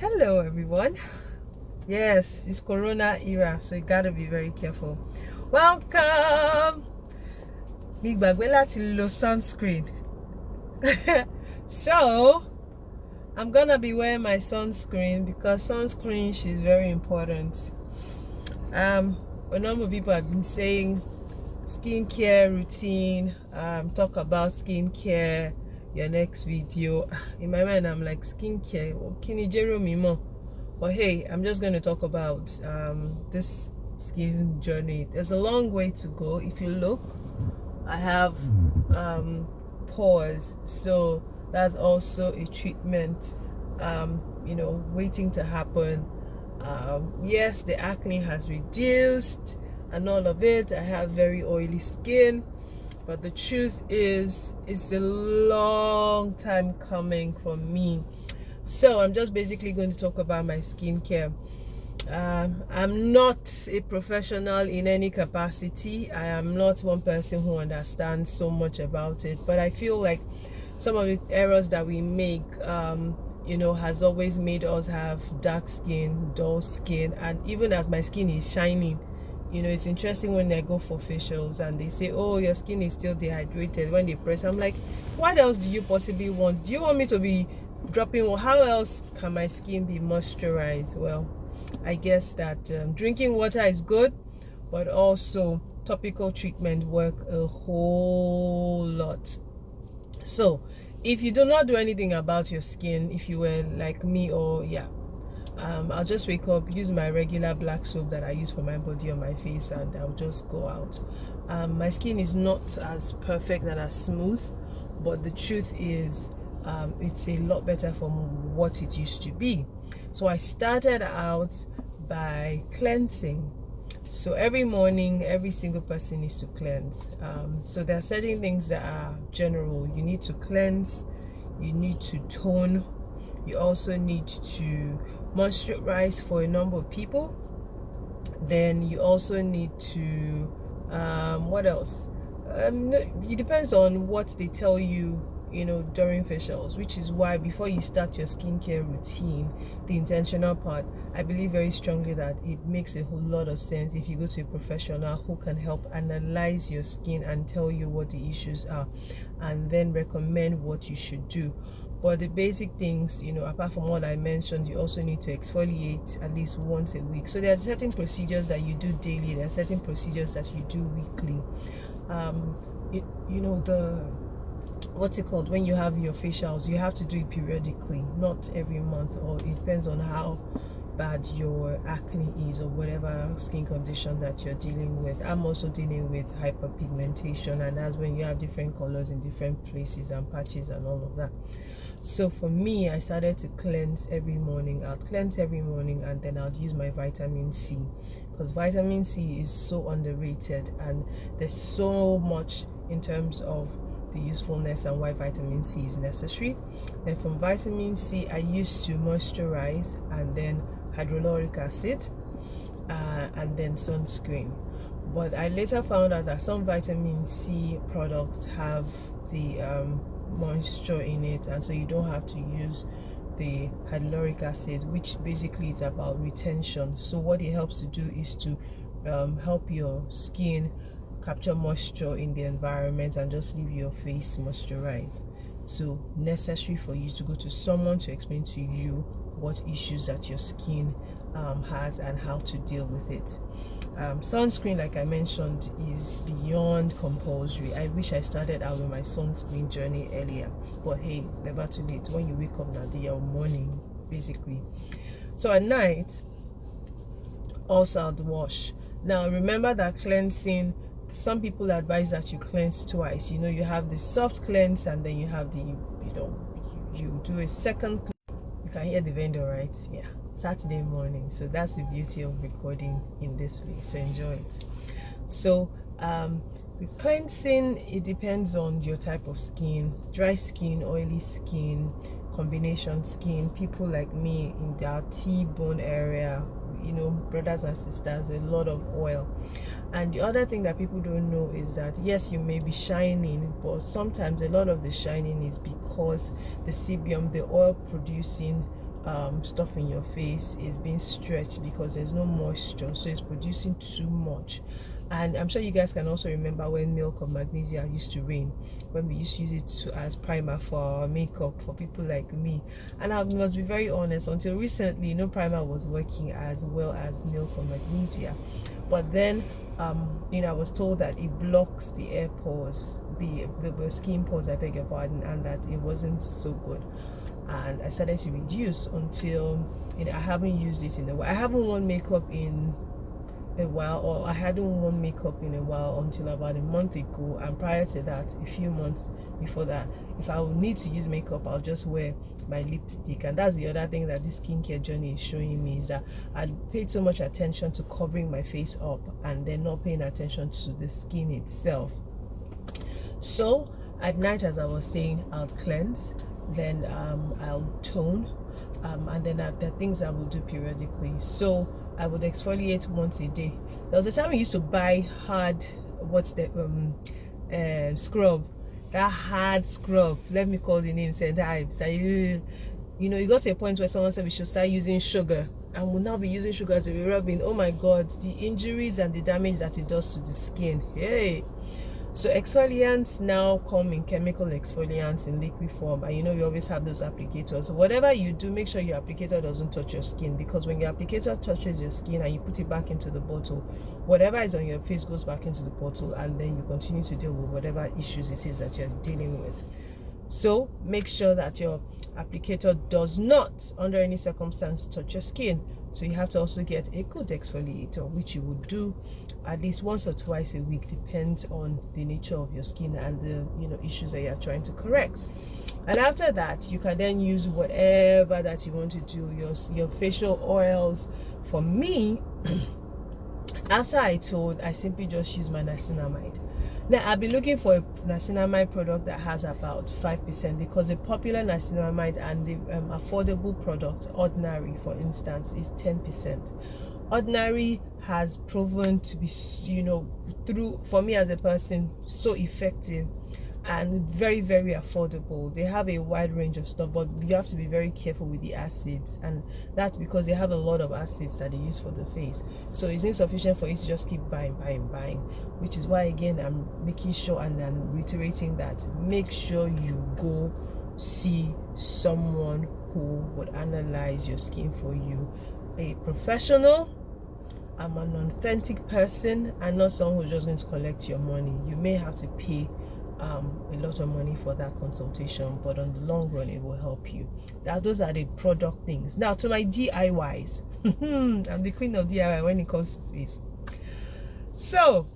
Hello everyone. Yes, it's Corona era, so you gotta be very careful. Welcome. Mi gbàgbé láti lo sunscreen. So I'm gonna be wearing my sunscreen because sunscreen is very important. A number of people have been saying skincare routine, talk about skincare, your next video. In my mind I'm like, skincare, kini jero mimo. But hey, I'm just going to talk about this skin journey. There's a long way to go. If you look, I have pores, so that's also a treatment waiting to happen. Yes, the acne has reduced and all of it. I have very oily skin, but the truth is it's a long time coming for me. So I'm just basically going to talk about my skincare. I'm not a professional in any capacity. I am not one person who understands so much about it, but I feel like some of the errors that we make has always made us have dark skin, dull skin, and even as my skin is shining, it's interesting when I go for facials and they say, oh, your skin is still dehydrated. When they press, I'm like, what else do you possibly want? Do you want me to be dropping? Well, how else can my skin be moisturized? Well, I guess that drinking water is good, but also topical treatment work a whole lot. So if you do not do anything about your skin, if you were like me, or I'll just wake up, use my regular black soap that I use for my body or my face, and I'll just go out. My skin is not as perfect and as smooth, but the truth is it's a lot better from what it used to be. So I started out by cleansing. So every morning, every single person needs to cleanse. So there are certain things that are general. You need to cleanse, you need to tone, you also need to moisturize for a number of people. Then you also need to what else? It depends on what they tell you during facials, which is why before you start your skincare routine, the intentional part, I believe very strongly that it makes a whole lot of sense if you go to a professional who can help analyze your skin and tell you what the issues are and then recommend what you should do. But the basic things, apart from what I mentioned, you also need to exfoliate at least once a week. So there are certain procedures that you do daily, there are certain procedures that you do weekly. What's it called, when you have your facials, you have to do it periodically, not every month, or it depends on how bad your acne is or whatever skin condition that you're dealing with. I'm also dealing with hyperpigmentation, and that's when you have different colors in different places and patches and all of that. So for me, I started to cleanse every morning. I'll cleanse every morning, and then I'll use my vitamin C, because vitamin C is so underrated, and there's so much in terms of the usefulness and why vitamin C is necessary. Then from vitamin C, I used to moisturize, and then hyaluronic acid, and then sunscreen. But I later found out that some vitamin C products have the moisture in it, and so you don't have to use the hyaluronic acid, which basically is about retention. So what it helps to do is to help your skin capture moisture in the environment and just leave your face moisturized. So necessary for you to go to someone to explain to you what issues that your skin has and how to deal with it. Sunscreen, like I mentioned, is beyond compulsory. I wish I started out with my sunscreen journey earlier, but hey, never too late. When you wake up now, the morning basically. So at night also I'll wash. Now remember that cleansing, some people advise that you cleanse twice. You have the soft cleanse, and then you have the you do a second cleanse. You can hear the vendor, right? Yeah, Saturday morning. So that's the beauty of recording in this way, so enjoy it. So the cleansing, it depends on your type of skin. Dry skin, oily skin, combination skin, people like me in their T-bone area, brothers and sisters, a lot of oil. And the other thing that people don't know is that yes, you may be shining, but sometimes a lot of the shining is because the sebum, the oil producing stuff in your face is being stretched because there's no moisture, so it's producing too much. And I'm sure you guys can also remember when milk of magnesia used to reign, when we used to use it as primer for our makeup for people like me. And I must be very honest, until recently no primer was working as well as milk of magnesia. But then I was told that it blocks the air pores, the skin pores, I beg your pardon, and that it wasn't so good. And I started to reduce until I haven't used it in a while. I haven't worn makeup in a while, or I hadn't worn makeup in a while until about a month ago. And prior to that, a few months before that, if I would need to use makeup, I'll just wear my lipstick. And that's the other thing that this skincare journey is showing me, is that I paid so much attention to covering my face up and then not paying attention to the skin itself. So at night, as I was saying, I'll cleanse, then I'll tone, and then there are things I will do periodically. So I would exfoliate once a day. There was a time I used to buy hard, scrub, that hard scrub, let me call the name sometimes. You got to a point where someone said we should start using sugar, and we'll now be using sugar to be rubbing. Oh my god, the injuries and the damage that it does to the skin. Hey, so exfoliants now come in chemical exfoliants in liquid form, and we always have those applicators. So whatever you do, make sure your applicator doesn't touch your skin, because when your applicator touches your skin and you put it back into the bottle, whatever is on your face goes back into the bottle, and then you continue to deal with whatever issues it is that you're dealing with. So make sure that your applicator does not, under any circumstance, touch your skin. So you have to also get a good exfoliator, which you would do at least once or twice a week, depends on the nature of your skin and the issues that you're trying to correct. And after that, you can then use whatever that you want to do, your facial oils. For me, after I told, I simply just use my niacinamide. Now I've been looking for a niacinamide product that has about 5%, because the popular niacinamide and the affordable product, Ordinary for instance, is 10%. Ordinary has proven to be, for me as a person, so effective and very, very affordable. They have a wide range of stuff, but you have to be very careful with the acids, and that's because they have a lot of acids that they use for the face. So it's insufficient for you to just keep buying, which is why, again, I'm making sure and I'm reiterating that make sure you go see someone who would analyze your skin for you, a professional. I'm an authentic person, and not someone who's just going to collect your money. You may have to pay a lot of money for that consultation, but on the long run it will help you. Those are the product things. Now to my DIYs. I'm the queen of DIY when it comes to face. So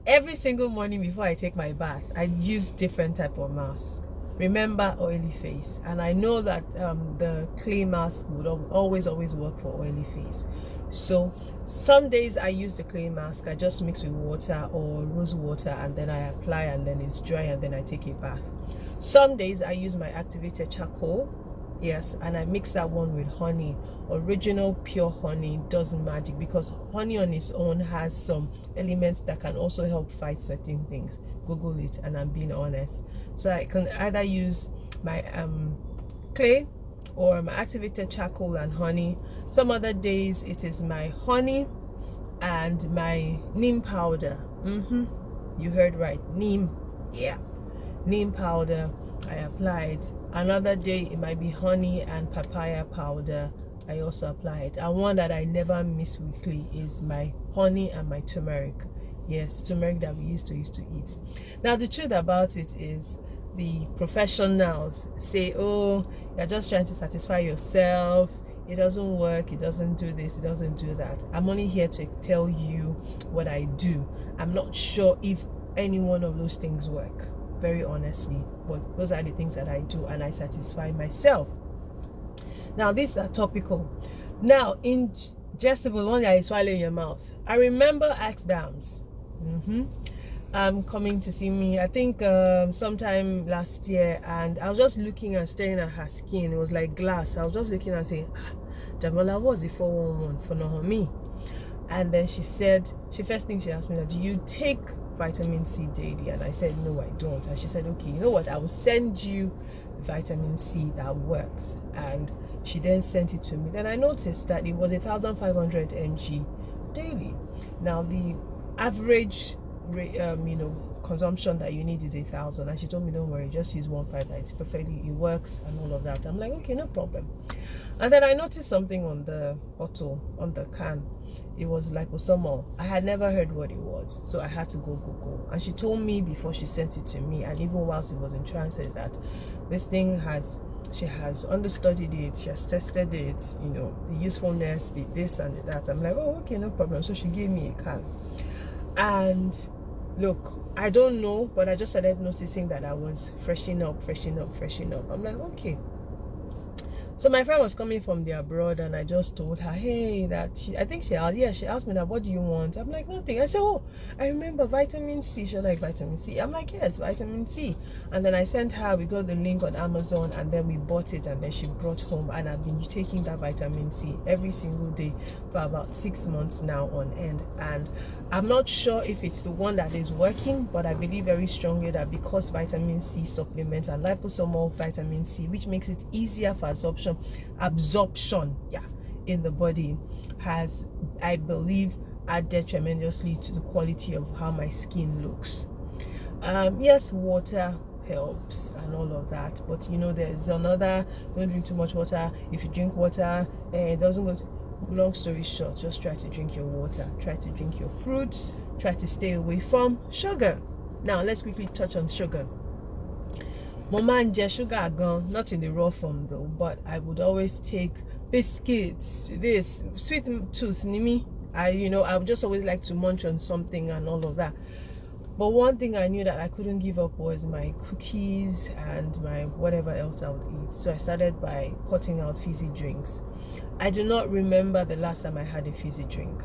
every single morning before I take my bath, I use different type of mask. Remember, oily face, and I know that the clay mask would always work for oily face. So some days I use the clay mask, I just mix with water or rose water, and then I apply, and then it's dry, and then I take a bath. Some days I use my activated charcoal, yes, and I mix that one with honey. Original pure honey does magic, because honey on its own has some elements that can also help fight certain things. Google it, and I'm being honest. So I can either use my clay or my activated charcoal and honey. Some other days it is my honey and my neem powder. You heard right, neem. Yeah, neem powder. I applied. Another day it might be honey and papaya powder. I also apply it. And one that I never miss weekly is my honey and my turmeric. Yes, turmeric that we used to eat. Now the truth about it is, the professionals say, oh, you're just trying to satisfy yourself, it doesn't work, it doesn't do this, it doesn't do that. I'm only here to tell you what I do. I'm not sure if any one of those things work, very honestly, but those are the things that I do, and I satisfy myself. Now these are topical. Now ingestible, one that is swallowing your mouth. I remember Axdams coming to see me, I think sometime last year, and I was just looking and staring at her skin. It was like glass. I was just looking and saying, Jamola, what's the 411 for Naomi? And then she first thing she asked me, do you take vitamin C daily? And I said, no, I don't. And she said, okay, you know what, I will send you vitamin C that works. And She then sent it to me. Then I noticed that it was 1,500 mg daily. Now the average consumption that you need is 1,000, and she told me, don't worry, just use 1,500. It's perfectly, it works and all of that. I'm like, okay, no problem. And then I noticed something on the bottle, on the can. It was liposomal. I had never heard what it was, so I had to go Google. And she told me before she sent it to me, and even whilst it was in transit, that this thing she has understudied it, she has tested it, the usefulness, the this and the that. I'm like, oh, okay, no problem. So she gave me a can. And look, I don't know, but I just started noticing that I was freshening up. I'm like, okay. So my friend was coming from the abroad, and I just told her, hey, that she asked me that, what do you want? I'm like, nothing. I said, oh, I remember vitamin C. She was like, vitamin C? I'm like, yes, vitamin C. And then I sent her, we got the link on Amazon, and then we bought it, and then she brought home, and I've been taking that vitamin C every single day for about 6 months now on end. And I'm not sure if it's the one that is working, but I believe very strongly that because vitamin C supplements and liposomal vitamin C, which makes it easier for absorption in the body, has, I believe, added tremendously to the quality of how my skin looks. Yes, water helps and all of that, but there's another, don't drink too much water. If you drink water, it doesn't go. Long story short, just try to drink your water, try to drink your fruits, try to stay away from sugar. Now let's quickly touch on sugar. Mama and sugar gone, not in the raw form though, but I would always take biscuits, this sweet tooth nimi. I would just always like to munch on something and all of that. But one thing I knew that I couldn't give up was my cookies and my whatever else I would eat. So I started by cutting out fizzy drinks. I do not remember the last time I had a fizzy drink,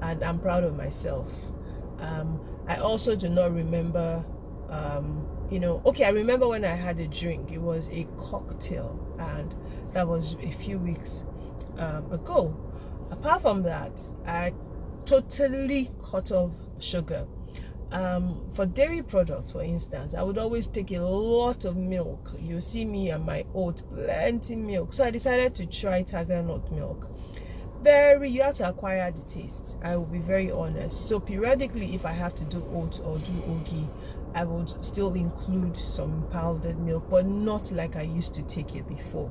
and I'm proud of myself. I also do not remember, okay, I remember when I had a drink. It was a cocktail, and that was a few weeks ago. Apart from that, I totally cut off sugar. For dairy products, for instance, I would always take a lot of milk. You see me and my oat, plenty milk. So I decided to try tiger nut milk. You have to acquire the taste. I will be very honest. So periodically, if I have to do oats or do ogi, I would still include some powdered milk, but not like I used to take it before.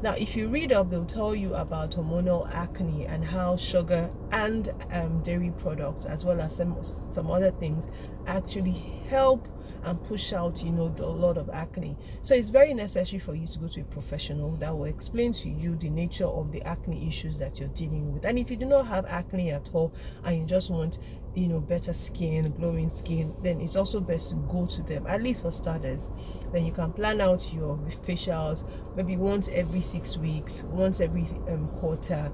Now, if you read up, they'll tell you about hormonal acne and how sugar and dairy products, as well as some other things, actually help and push out, a lot of acne. So it's very necessary for you to go to a professional that will explain to you the nature of the acne issues that you're dealing with. And if you do not have acne at all and you just want, better skin, glowing skin, then it's also best to go to them, at least for starters. Then you can plan out your facials maybe once every 6 weeks, once every quarter,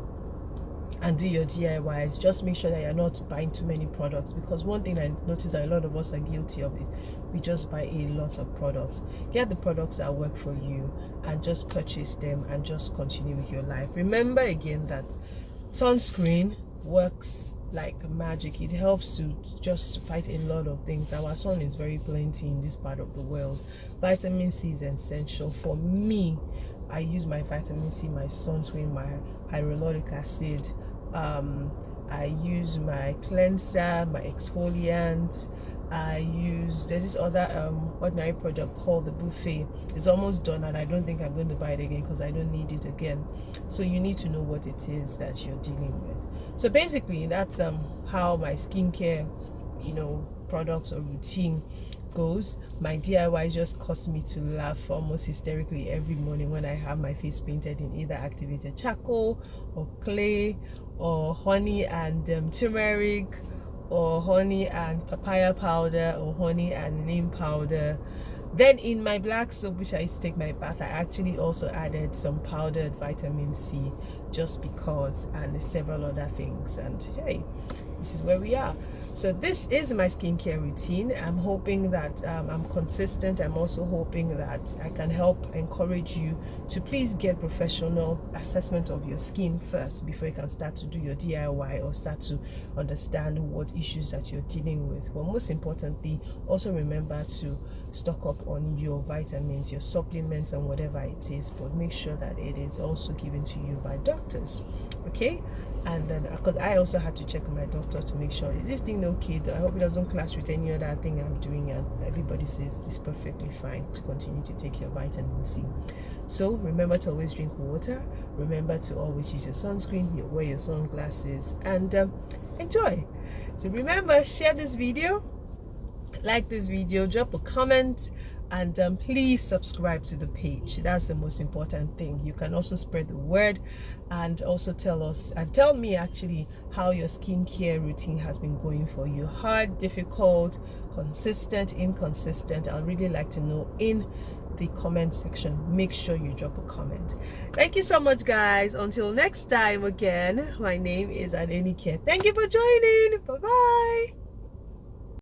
and do your DIYs. Just make sure that you're not buying too many products, because one thing I noticed that a lot of us are guilty of is we just buy a lot of products. Get the products that work for you and just purchase them and just continue with your life. Remember again that sunscreen works like magic. It helps to just fight a lot of things. Our sun is very plenty in this part of the world. Vitamin C is essential. For me, I use my vitamin C, my sunscreen, my hyaluronic acid. I use my cleanser, my exfoliant. There's this other ordinary product called the Buffet. It's almost done, and I don't think I'm going to buy it again because I don't need it again. So you need to know what it is that you're dealing with. So basically, that's how my skincare, products or routine goes. My DIY just caused me to laugh almost hysterically every morning when I have my face painted in either activated charcoal or clay or honey and turmeric, or honey and papaya powder, or honey and neem powder. Then in my black soap, which I used to take my bath, I actually also added some powdered vitamin C, just because, and several other things. And hey, this is where we are. So this is my skincare routine. I'm hoping that I'm consistent. I'm also hoping that I can help encourage you to please get professional assessment of your skin first before you can start to do your DIY or start to understand what issues that you're dealing with. But most importantly, also remember to stock up on your vitamins, your supplements, and whatever it is, but make sure that it is also given to you by doctors. Okay? And then because I also had to check my doctor to make sure, is this thing okay? I hope it doesn't clash with any other thing I'm doing, and everybody says it's perfectly fine to continue to take your vitamin C. So remember to always drink water, remember to always use your sunscreen, wear your sunglasses, and enjoy. So remember, share this video, like this video, drop a comment, and please subscribe to the page. That's the most important thing. You can also spread the word and also tell us and tell me actually how your skincare routine has been going for you. Hard, difficult, consistent, inconsistent. I'd really like to know in the comment section. Make sure you drop a comment. Thank you so much, guys. Until next time again, my name is Adenike. Thank you for joining. Bye bye.